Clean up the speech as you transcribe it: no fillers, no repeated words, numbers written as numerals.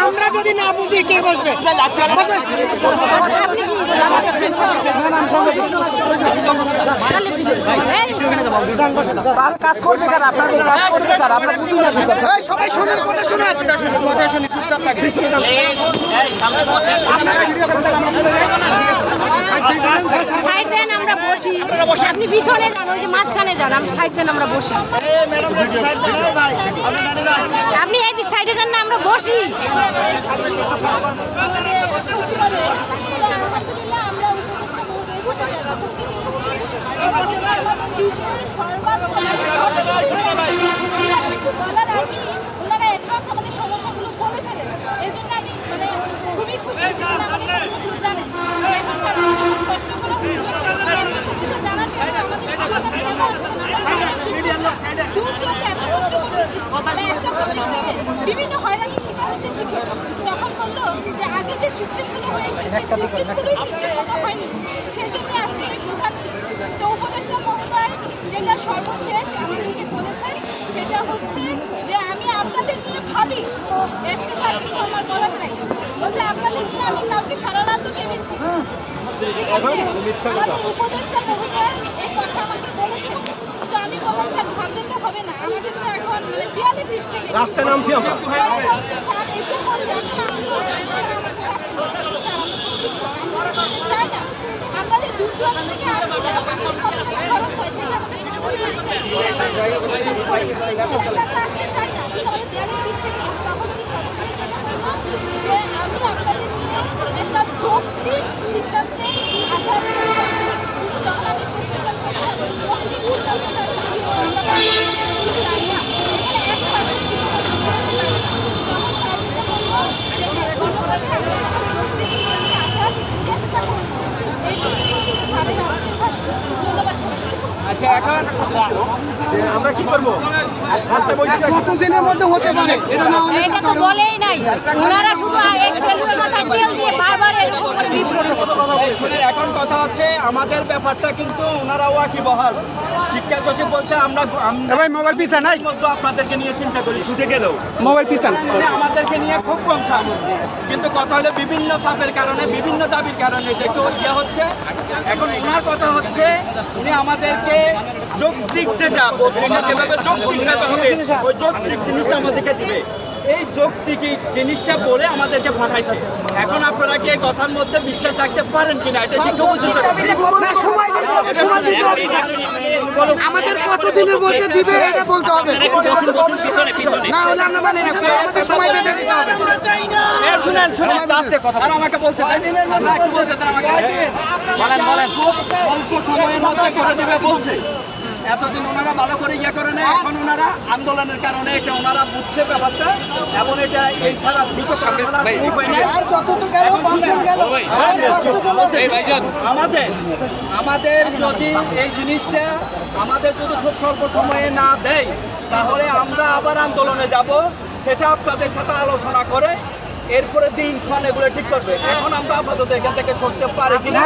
আমরা যদি না বুঝি কে বসবে? কাজ করছে কারা? আপনার কাজ করবে কারা? আপনার বুঝি না। সবাই শোনেন, কথা শোনেন, কথা শুনি, চুপচাপ থাকে। সাইড দেন, আমরা বসি। আপনি পিছনে যান, ওই যে মাঝখানে যান, আমি সাইড দেন, আমরা বসি। আপনি এদিক সাইডে যান না, আমরা বসি। বিভিন্ন হয়রানির শিকার হচ্ছে শিক্ষক। তখন বললো যে আগে যে সিস্টেমগুলো হয়েছে সেই সিস্টেমগুলোই সিস্টেম মতো হয়নি, সেই জন্য আজকে এই ভোগান্তি। তো উপদেষ্টা মহোদয় যেটা সর্বশেষ আমাদেরকে বলেছেন সেটা হচ্ছে যে আমি আপনাদের নিয়ে ভাবি, এর চেয়ে তার কিছু আমার বলার নাই। বলছে আপনাদের নিয়ে আমি কালকে সারা রাত ভেবেছি। ঠিক আছে, আমাদের উপদেষ্টা মহোদয় এই কথা আমাকে বলেছেন। তো আমি বললাম স্যার ভাবতে তো হবে না, আমাদের তো এখন দেয়ালে পিঠ থেকে রাস্তায় নামছি আমরা। আমাদের দুটো থেকে খরচ হয় সেটা আসতে চাই না, কিন্তু আমাদের দেয়ালে পিঠ থেকে তখন কি যে আমি আপনাদের নিয়ে একটা যৌক্তিক সিদ্ধান্তে আসার যখন আচ্ছা, এখন আমরা কি করবো? কতদিনের মধ্যে হতে পারে এটা না হলে এটা তো বলেই নাই। ওনারা শুধু এক তেলের মাথায় তেল দিয়ে বারবার এরকম করে বিব্রত করছে। এখন কথা হচ্ছে আমাদের ব্যাপারটা কিন্তু ওনারা ওয়াকিবহাল। শিক্ষা সচিব বলছে আমরা মোবাইল পিছা নাই মধ্যে আপনাদেরকে নিয়ে চিন্তা করি, ছুটে গেলেও মোবাইল পিছা আমাদেরকে নিয়ে খুব কম চাপ। কিন্তু কথা হলো বিভিন্ন চাপের কারণে, বিভিন্ন দাবির কারণে এটা একটু ইয়ে হচ্ছে। এখন ওনার কথা হচ্ছে উনি আমাদেরকে যৌক্তিক যেটা যেভাবে যৌক্তিকভাবে হবে ওই যৌক্তিক জিনিসটা আমাদেরকে দিবে। এই যৌক্তিক জিনিসটা বলে আমাদেরকে পাঠাইছে। এখন আপনারা কি এই কথার মধ্যে বিশ্বাস রাখতে পারেন কিনা এটা শিক্ষক আমাদের কতদিনের মধ্যে দিবে এটা বলতে হবে, না হলে আমরা মানি না। আমাদের সময় বেঁধে দিতে হবে। শুনেন শুনেন আর আমাকে বলতে অল্প সময়ের মধ্যে করে দেবে বলছে। এতদিন ওনারা ভালো করে ইয়ে করে নেয়, এখন ওনারা আন্দোলনের কারণে এটা ওনারা বুঝছে ব্যাপারটা এবং এটা এই ছাড়া দ্রুত আমাদের যদি এই জিনিসটা আমাদের যদি খুব স্বল্প সময়ে না দেয় তাহলে আমরা আবার আন্দোলনে যাব। সেটা আপনাদের সাথে আলোচনা করে এরপরে দিনক্ষণ এগুলো ঠিক করবে। এখন আমরা আপাতত এখান থেকে সরতে পারি কিনা